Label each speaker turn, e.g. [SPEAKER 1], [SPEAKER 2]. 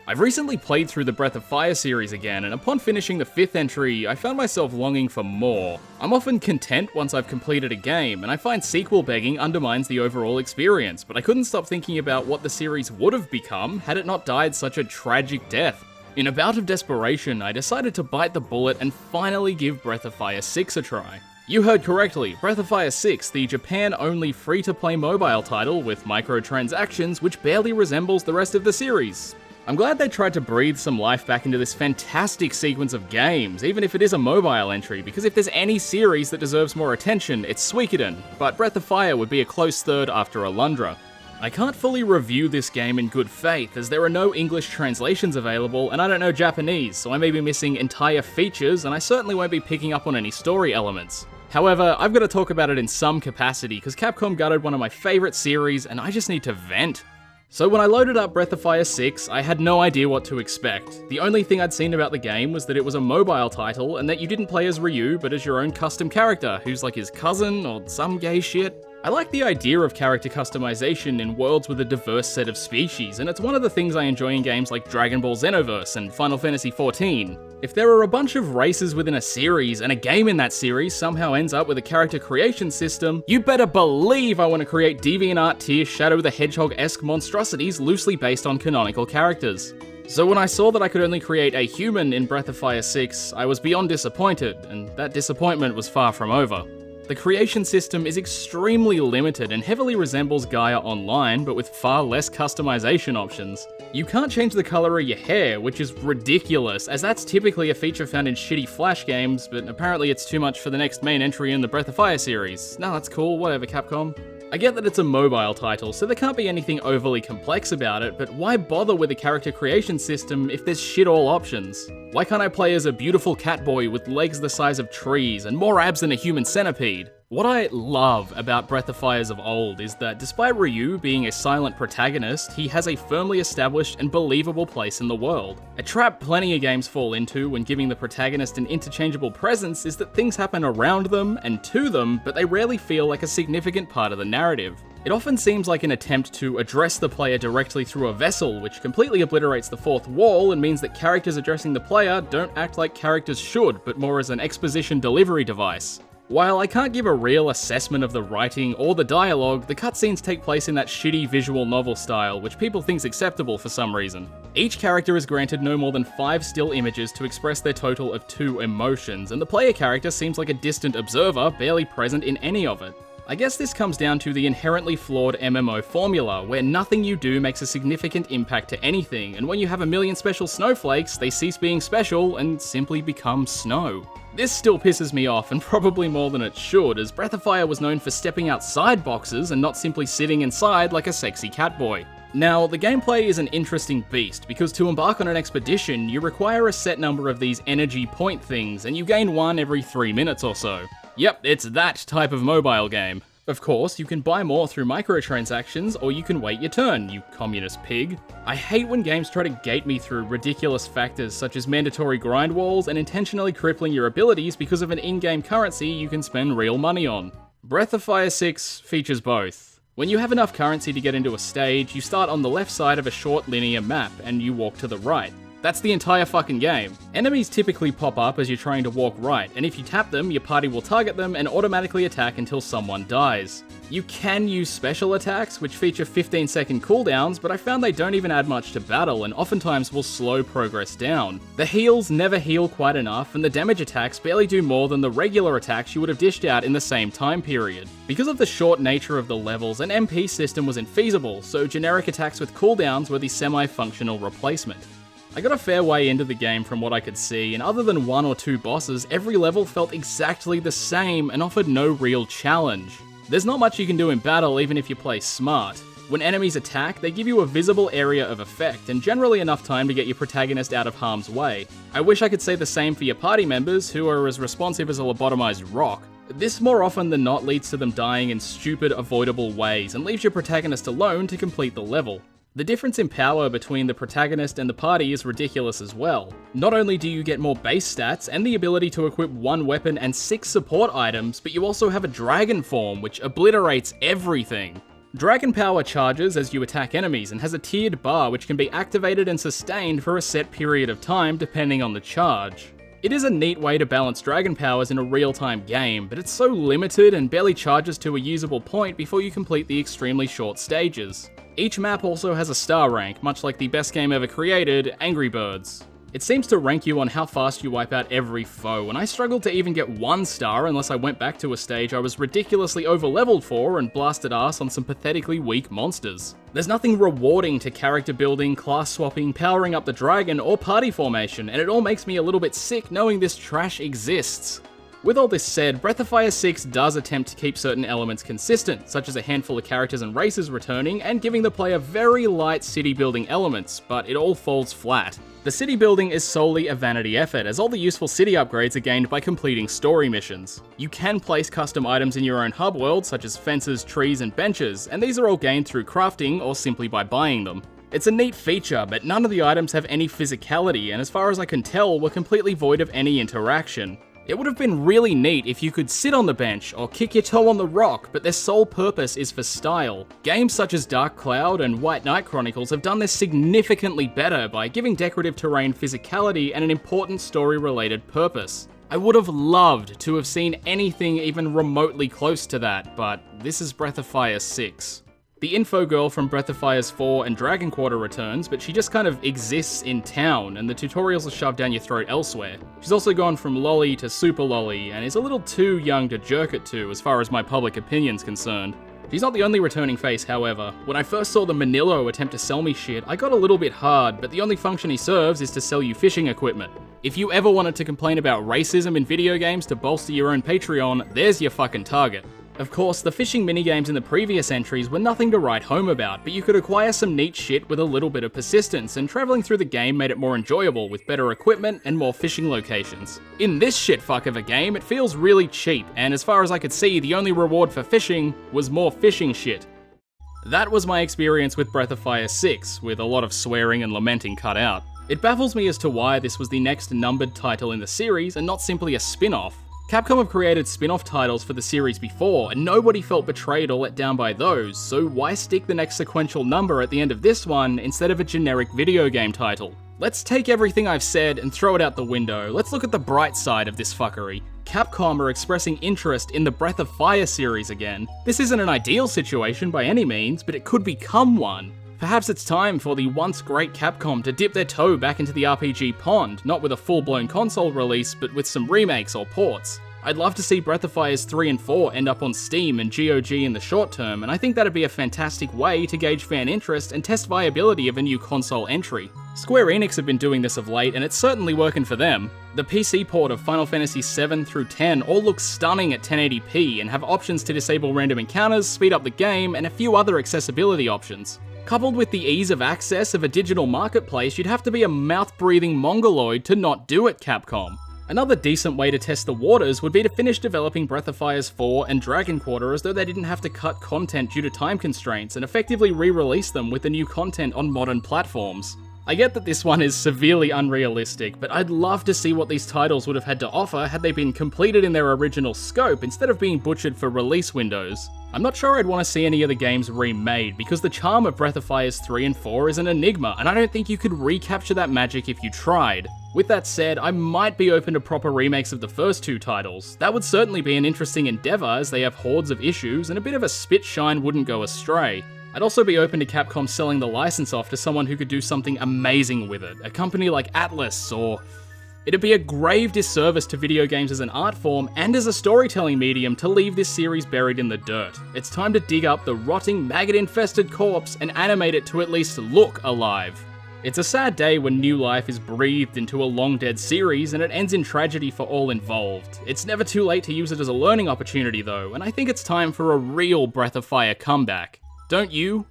[SPEAKER 1] I've recently played through the Breath of Fire series again, and upon finishing the 5th entry, I found myself longing for more. I'm often content once I've completed a game, and I find sequel begging undermines the overall experience, but I couldn't stop thinking about what the series would have become had it not died such a tragic death. In a bout of desperation, I decided to bite the bullet and finally give Breath of Fire 6 a try. You heard correctly, Breath of Fire 6, the Japan-only free-to-play mobile title with microtransactions which barely resembles the rest of the series. I'm glad they tried to breathe some life back into this fantastic sequence of games, even if it is a mobile entry, because if there's any series that deserves more attention, it's Suikoden, but Breath of Fire would be a close third after Alundra. I can't fully review this game in good faith, as there are no English translations available, and I don't know Japanese, so I may be missing entire features, and I certainly won't be picking up on any story elements. However, I've got to talk about it in some capacity, because Capcom gutted one of my favourite series, and I just need to vent. So when I loaded up Breath of Fire 6, I had no idea what to expect. The only thing I'd seen about the game was that it was a mobile title, and that you didn't play as Ryu, but as your own custom character, who's like his cousin, or some gay shit. I like the idea of character customization in worlds with a diverse set of species, and it's one of the things I enjoy in games like Dragon Ball Xenoverse and Final Fantasy XIV. If there are a bunch of races within a series, and a game in that series somehow ends up with a character creation system, you better believe I want to create DeviantArt tier Shadow the Hedgehog-esque monstrosities loosely based on canonical characters. So when I saw that I could only create a human in Breath of Fire 6, I was beyond disappointed, and that disappointment was far from over. The creation system is extremely limited and heavily resembles Gaia Online, but with far less customization options. You can't change the color of your hair, which is ridiculous, as that's typically a feature found in shitty Flash games, but apparently it's too much for the next main entry in the Breath of Fire series. No, that's cool, whatever, Capcom. I get that it's a mobile title, so there can't be anything overly complex about it, but why bother with a character creation system if there's shit all options? Why can't I play as a beautiful cat boy with legs the size of trees and more abs than a human centipede? What I love about Breath of Fires of old is that despite Ryu being a silent protagonist, he has a firmly established and believable place in the world. A trap plenty of games fall into when giving the protagonist an interchangeable presence is that things happen around them and to them, but they rarely feel like a significant part of the narrative. It often seems like an attempt to address the player directly through a vessel, which completely obliterates the fourth wall and means that characters addressing the player don't act like characters should, but more as an exposition delivery device. While I can't give a real assessment of the writing or the dialogue, the cutscenes take place in that shitty visual novel style, which people think's acceptable for some reason. Each character is granted no more than 5 still images to express their total of 2 emotions, and the player character seems like a distant observer, barely present in any of it. I guess this comes down to the inherently flawed MMO formula, where nothing you do makes a significant impact to anything, and when you have a million special snowflakes, they cease being special and simply become snow. This still pisses me off, and probably more than it should, as Breath of Fire was known for stepping outside boxes and not simply sitting inside like a sexy catboy. Now, the gameplay is an interesting beast, because to embark on an expedition, you require a set number of these energy point things, and you gain one every 3 minutes or so. Yep, it's that type of mobile game. Of course, you can buy more through microtransactions, or you can wait your turn, you communist pig. I hate when games try to gate me through ridiculous factors such as mandatory grind walls and intentionally crippling your abilities because of an in-game currency you can spend real money on. Breath of Fire 6 features both. When you have enough currency to get into a stage, you start on the left side of a short linear map, and you walk to the right. That's the entire fucking game. Enemies typically pop up as you're trying to walk right, and if you tap them, your party will target them and automatically attack until someone dies. You can use special attacks, which feature 15-second cooldowns, but I found they don't even add much to battle and oftentimes will slow progress down. The heals never heal quite enough, and the damage attacks barely do more than the regular attacks you would have dished out in the same time period. Because of the short nature of the levels, an MP system was infeasible, so generic attacks with cooldowns were the semi-functional replacement. I got a fair way into the game from what I could see, and other than 1 or 2 bosses, every level felt exactly the same and offered no real challenge. There's not much you can do in battle even if you play smart. When enemies attack, they give you a visible area of effect, and generally enough time to get your protagonist out of harm's way. I wish I could say the same for your party members, who are as responsive as a lobotomized rock. This more often than not leads to them dying in stupid, avoidable ways, and leaves your protagonist alone to complete the level. The difference in power between the protagonist and the party is ridiculous as well. Not only do you get more base stats and the ability to equip 1 weapon and 6 support items, but you also have a dragon form which obliterates everything. Dragon Power charges as you attack enemies and has a tiered bar which can be activated and sustained for a set period of time depending on the charge. It is a neat way to balance Dragon Powers in a real-time game, but it's so limited and barely charges to a usable point before you complete the extremely short stages. Each map also has a star rank, much like the best game ever created, Angry Birds. It seems to rank you on how fast you wipe out every foe, and I struggled to even get 1 star unless I went back to a stage I was ridiculously overleveled for and blasted ass on some pathetically weak monsters. There's nothing rewarding to character building, class swapping, powering up the dragon, or party formation, and it all makes me a little bit sick knowing this trash exists. With all this said, Breath of Fire 6 does attempt to keep certain elements consistent, such as a handful of characters and races returning, and giving the player very light city building elements, but it all falls flat. The city building is solely a vanity effort, as all the useful city upgrades are gained by completing story missions. You can place custom items in your own hub world, such as fences, trees, and benches, and these are all gained through crafting or simply by buying them. It's a neat feature, but none of the items have any physicality, and as far as I can tell, were completely void of any interaction. It would have been really neat if you could sit on the bench or kick your toe on the rock, but their sole purpose is for style. Games such as Dark Cloud and White Knight Chronicles have done this significantly better by giving decorative terrain physicality and an important story-related purpose. I would have loved to have seen anything even remotely close to that, but this is Breath of Fire 6. The info girl from Breath of Fire's 4 and Dragon Quarter returns, but she just kind of exists in town, and the tutorials are shoved down your throat elsewhere. She's also gone from lolly to super lolly, and is a little too young to jerk it to as far as my public opinion's concerned. She's not the only returning face, however. When I first saw the Manillo attempt to sell me shit, I got a little bit hard, but the only function he serves is to sell you fishing equipment. If you ever wanted to complain about racism in video games to bolster your own Patreon, there's your fucking target. Of course, the fishing minigames in the previous entries were nothing to write home about, but you could acquire some neat shit with a little bit of persistence, and travelling through the game made it more enjoyable with better equipment and more fishing locations. In this shitfuck of a game, it feels really cheap, and as far as I could see, the only reward for fishing was more fishing shit. That was my experience with Breath of Fire 6, with a lot of swearing and lamenting cut out. It baffles me as to why this was the next numbered title in the series and not simply a spin-off. Capcom have created spin-off titles for the series before, and nobody felt betrayed or let down by those, so why stick the next sequential number at the end of this one instead of a generic video game title? Let's take everything I've said and throw it out the window. Let's look at the bright side of this fuckery. Capcom are expressing interest in the Breath of Fire series again. This isn't an ideal situation by any means, but it could become one. Perhaps it's time for the once great Capcom to dip their toe back into the RPG pond, not with a full-blown console release, but with some remakes or ports. I'd love to see Breath of Fire's 3 and 4 end up on Steam and GOG in the short term, and I think that'd be a fantastic way to gauge fan interest and test viability of a new console entry. Square Enix have been doing this of late, and it's certainly working for them. The PC port of Final Fantasy 7 through 10 all look stunning at 1080p and have options to disable random encounters, speed up the game, and a few other accessibility options. Coupled with the ease of access of a digital marketplace, you'd have to be a mouth-breathing mongoloid to not do it, Capcom. Another decent way to test the waters would be to finish developing Breath of Fire's 4 and Dragon Quarter as though they didn't have to cut content due to time constraints and effectively re-release them with the new content on modern platforms. I get that this one is severely unrealistic, but I'd love to see what these titles would have had to offer had they been completed in their original scope instead of being butchered for release windows. I'm not sure I'd want to see any of the games remade, because the charm of Breath of Fire's 3 and 4 is an enigma, and I don't think you could recapture that magic if you tried. With that said, I might be open to proper remakes of the first two titles. That would certainly be an interesting endeavour, as they have hordes of issues, and a bit of a spit shine wouldn't go astray. I'd also be open to Capcom selling the license off to someone who could do something amazing with it, a company like Atlas, or... It'd be a grave disservice to video games as an art form and as a storytelling medium to leave this series buried in the dirt. It's time to dig up the rotting, maggot-infested corpse and animate it to at least look alive. It's a sad day when new life is breathed into a long-dead series and it ends in tragedy for all involved. It's never too late to use it as a learning opportunity though, and I think it's time for a real Breath of Fire comeback. Don't you?